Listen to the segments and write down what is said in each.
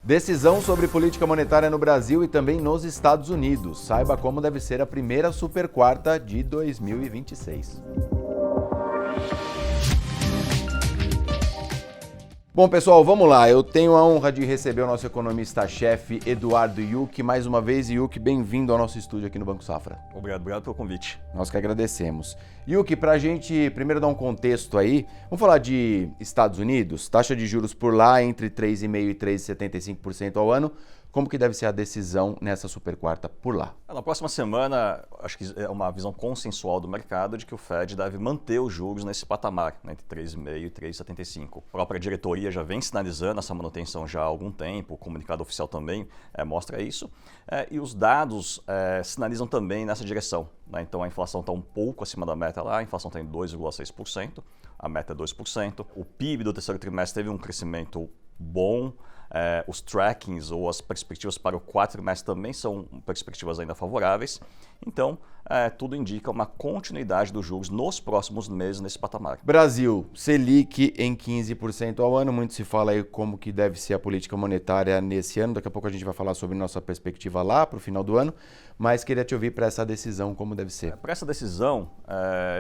Decisão sobre política monetária no Brasil e também nos Estados Unidos. Saiba como deve ser a primeira super quarta de 2026. Bom, pessoal, vamos lá. Eu tenho a honra de receber o nosso economista-chefe, Eduardo Yuchi. Mais uma vez, Yuchi, bem-vindo ao nosso estúdio aqui no Banco Safra. Obrigado pelo convite. Nós que agradecemos. Yuchi, para a gente primeiro dar um contexto aí, vamos falar de Estados Unidos, taxa de juros por lá entre 3,5% e 3,75% ao ano. Como que deve ser a decisão nessa super quarta por lá? Na próxima semana, acho que é uma visão consensual do mercado de que o Fed deve manter os juros nesse patamar, né, entre 3,5% e 3,75%. A própria diretoria já vem sinalizando essa manutenção já há algum tempo, o comunicado oficial também mostra isso, e os dados sinalizam também nessa direção, né? Então a inflação está um pouco acima da meta lá, a inflação está em 2,6%, a meta é 2%. O PIB do terceiro trimestre teve um crescimento bom. Os trackings ou as perspectivas para o quarto trimestre também são perspectivas ainda favoráveis. Então, tudo indica uma continuidade dos juros nos próximos meses nesse patamar. Brasil, Selic em 15% ao ano. Muito se fala aí como que deve ser a política monetária nesse ano. Daqui a pouco a gente vai falar sobre nossa perspectiva lá para o final do ano. Mas queria te ouvir para essa decisão, como deve ser. Para essa decisão,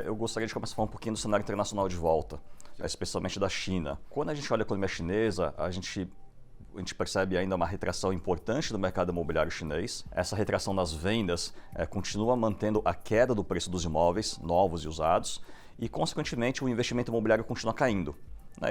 eu gostaria de começar a falar um pouquinho do cenário internacional de volta, especialmente da China. Quando a gente olha a economia chinesa, a gente percebe ainda uma retração importante do mercado imobiliário chinês. Essa retração das vendas continua mantendo a queda do preço dos imóveis novos e usados e, consequentemente, o investimento imobiliário continua caindo.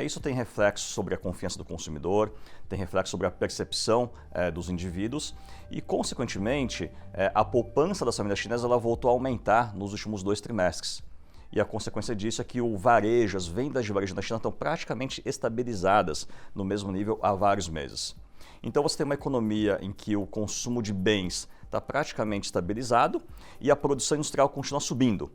Isso tem reflexo sobre a confiança do consumidor, tem reflexo sobre a percepção dos indivíduos e, consequentemente, a poupança das famílias chinesas ela voltou a aumentar nos últimos 2 trimestres. E a consequência disso é que o varejo, as vendas de varejo na China estão praticamente estabilizadas no mesmo nível há vários meses. Então você tem uma economia em que o consumo de bens está praticamente estabilizado e a produção industrial continua subindo.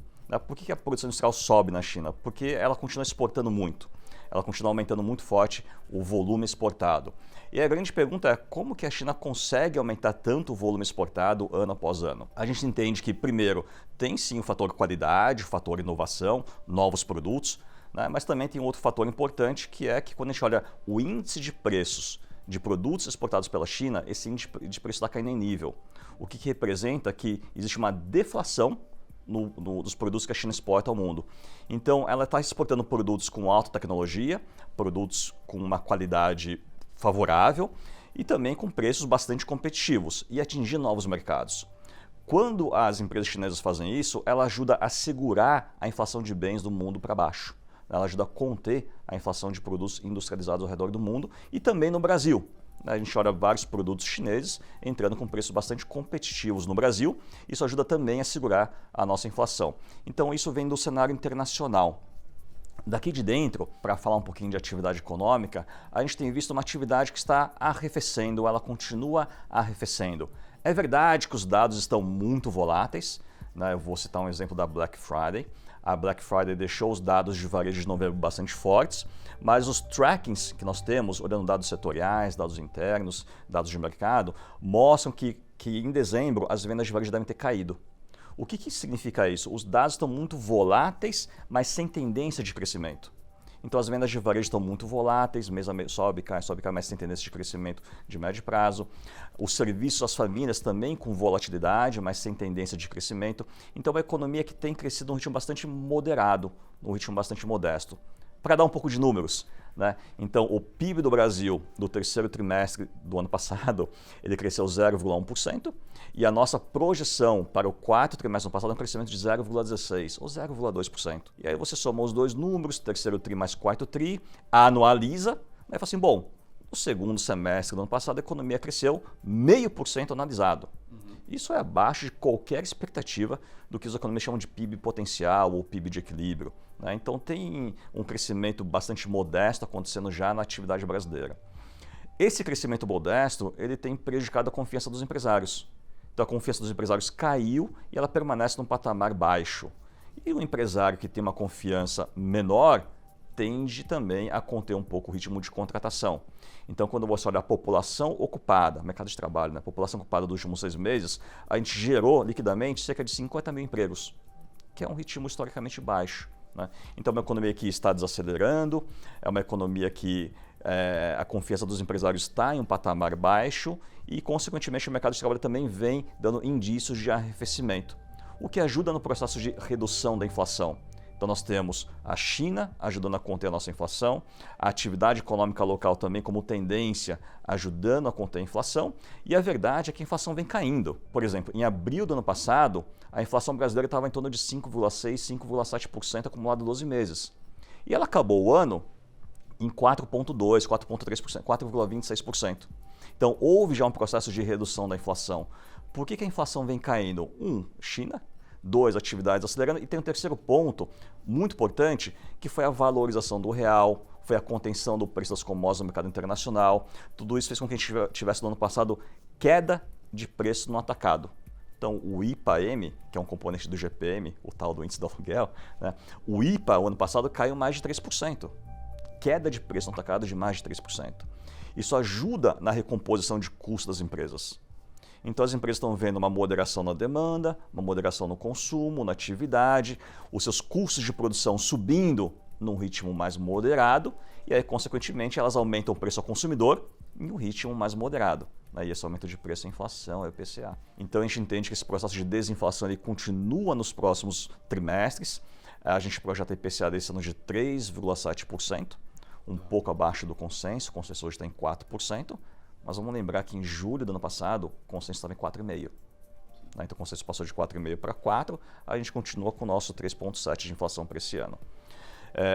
Por que a produção industrial sobe na China? Porque ela continua exportando muito. Ela continua aumentando muito forte o volume exportado. E a grande pergunta é como que a China consegue aumentar tanto o volume exportado ano após ano? A gente entende que, primeiro, tem sim o fator qualidade, o fator inovação, novos produtos, né? Mas também tem outro fator importante que é que quando a gente olha o índice de preços de produtos exportados pela China, esse índice de preço está caindo em nível. O que representa que existe uma deflação dos produtos que a China exporta ao mundo. Então, ela está exportando produtos com alta tecnologia, produtos com uma qualidade favorável e também com preços bastante competitivos e atingir novos mercados. Quando as empresas chinesas fazem isso, ela ajuda a segurar a inflação de bens do mundo para baixo. Ela ajuda a conter a inflação de produtos industrializados ao redor do mundo e também no Brasil. A gente olha vários produtos chineses entrando com preços bastante competitivos no Brasil. Isso ajuda também a segurar a nossa inflação. Então isso vem do cenário internacional. Daqui de dentro, para falar um pouquinho de atividade econômica, a gente tem visto uma atividade que está arrefecendo, ela continua arrefecendo. É verdade que os dados estão muito voláteis, né? Eu vou citar um exemplo da Black Friday. A Black Friday deixou os dados de varejo de novembro bastante fortes, mas os trackings que nós temos, olhando dados setoriais, dados internos, dados de mercado, mostram que em dezembro as vendas de varejo devem ter caído. O que significa isso? Os dados estão muito voláteis, mas sem tendência de crescimento. Então as vendas de varejo estão muito voláteis, mês a mês sobe, cai, mas sem tendência de crescimento de médio prazo. Os serviços às famílias também com volatilidade, mas sem tendência de crescimento. Então é uma economia que tem crescido num ritmo bastante moderado, num ritmo bastante modesto. Para dar um pouco de números, né? Então o PIB do Brasil do terceiro trimestre do ano passado, ele cresceu 0,1% e a nossa projeção para o quarto trimestre do ano passado é um crescimento de 0,16% ou 0,2%. E aí você soma os dois números, terceiro tri mais quarto tri, anualiza, né? E fala assim, bom, no segundo semestre do ano passado a economia cresceu 0,5% analisado. Isso é abaixo de qualquer expectativa do que os economistas chamam de PIB potencial ou PIB de equilíbrio, né? Então tem um crescimento bastante modesto acontecendo já na atividade brasileira. Esse crescimento modesto ele tem prejudicado a confiança dos empresários. Então a confiança dos empresários caiu e ela permanece num patamar baixo. E o empresário que tem uma confiança menor tende também a conter um pouco o ritmo de contratação. Então, quando você olha a população ocupada, mercado de trabalho, né, a população ocupada dos últimos 6 meses, a gente gerou liquidamente cerca de 50 mil empregos, que é um ritmo historicamente baixo, né? Então, é uma economia que está desacelerando, é uma economia que a confiança dos empresários está em um patamar baixo e, consequentemente, o mercado de trabalho também vem dando indícios de arrefecimento, o que ajuda no processo de redução da inflação. Então nós temos a China ajudando a conter a nossa inflação, a atividade econômica local também como tendência ajudando a conter a inflação, e a verdade é que a inflação vem caindo. Por exemplo, em abril do ano passado, a inflação brasileira estava em torno de 5,6%, 5,7% acumulado em 12 meses. E ela acabou o ano em 4,2%, 4,3%, 4,26%. Então houve já um processo de redução da inflação. Por que a inflação vem caindo? China. 2, atividades acelerando. E tem um terceiro ponto, muito importante, que foi a valorização do real, foi a contenção do preço das commodities no mercado internacional. Tudo isso fez com que a gente tivesse no ano passado queda de preço no atacado. Então, o IPA-M, que é um componente do GPM, o tal do índice do aluguel, né? O IPA, o ano passado, caiu mais de 3%. Queda de preço no atacado de mais de 3%. Isso ajuda na recomposição de custos das empresas. Então as empresas estão vendo uma moderação na demanda, uma moderação no consumo, na atividade, os seus custos de produção subindo num ritmo mais moderado e aí, consequentemente, elas aumentam o preço ao consumidor em um ritmo mais moderado. E esse aumento de preço é a inflação, é o IPCA. Então a gente entende que esse processo de desinflação ele continua nos próximos trimestres. A gente projeta IPCA desse ano de 3,7%, um pouco abaixo do consenso. O consenso hoje está em 4%. Mas vamos lembrar que em julho do ano passado, o consenso estava em 4,5%. Então o consenso passou de 4,5% para 4%, a gente continua com o nosso 3,7% de inflação para esse ano.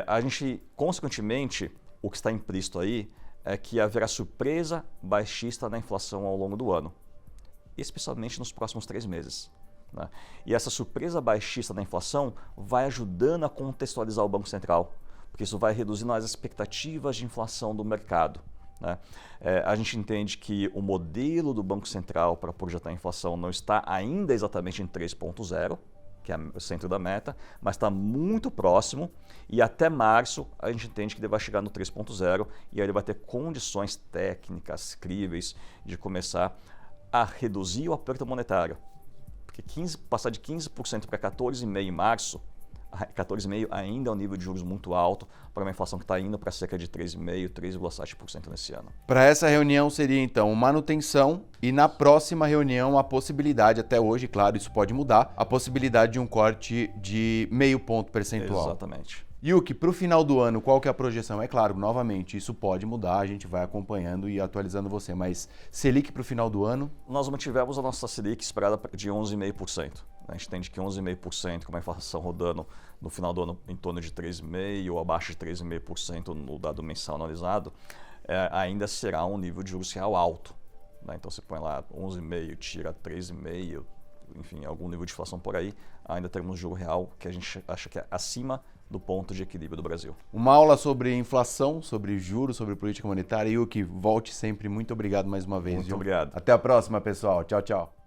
A gente, consequentemente, o que está implícito aí é que haverá surpresa baixista na inflação ao longo do ano, especialmente nos próximos 3 meses. E essa surpresa baixista na inflação vai ajudando a contextualizar o Banco Central, porque isso vai reduzindo as expectativas de inflação do mercado. A gente entende que o modelo do Banco Central para projetar a inflação não está ainda exatamente em 3,0, que é o centro da meta, mas está muito próximo e até março a gente entende que ele vai chegar no 3,0 e aí ele vai ter condições técnicas críveis de começar a reduzir o aperto monetário. Porque passar de 15% para 14,5% em março, 14,5% ainda é um nível de juros muito alto para uma inflação que está indo para cerca de 3,5%, 3,7% nesse ano. Para essa reunião seria então manutenção e na próxima reunião a possibilidade, até hoje, claro, isso pode mudar, a possibilidade de um corte de 0,5 ponto percentual. Exatamente. Yuki, para o final do ano, qual que é a projeção? É claro, novamente, isso pode mudar, a gente vai acompanhando e atualizando você, mas Selic para o final do ano? Nós mantivemos a nossa Selic esperada de 11,5%. A gente entende que 11,5% com uma inflação rodando no final do ano em torno de 3,5% ou abaixo de 3,5% no dado mensal analisado, ainda será um nível de juros real alto. Então você põe lá 11,5%, tira 3,5%, enfim, algum nível de inflação por aí, ainda teremos juro real que a gente acha que é acima do ponto de equilíbrio do Brasil. Uma aula sobre inflação, sobre juros, sobre política monetária. Yuki, volte sempre. Muito obrigado mais uma vez. Muito obrigado. Até a próxima, pessoal. Tchau, tchau.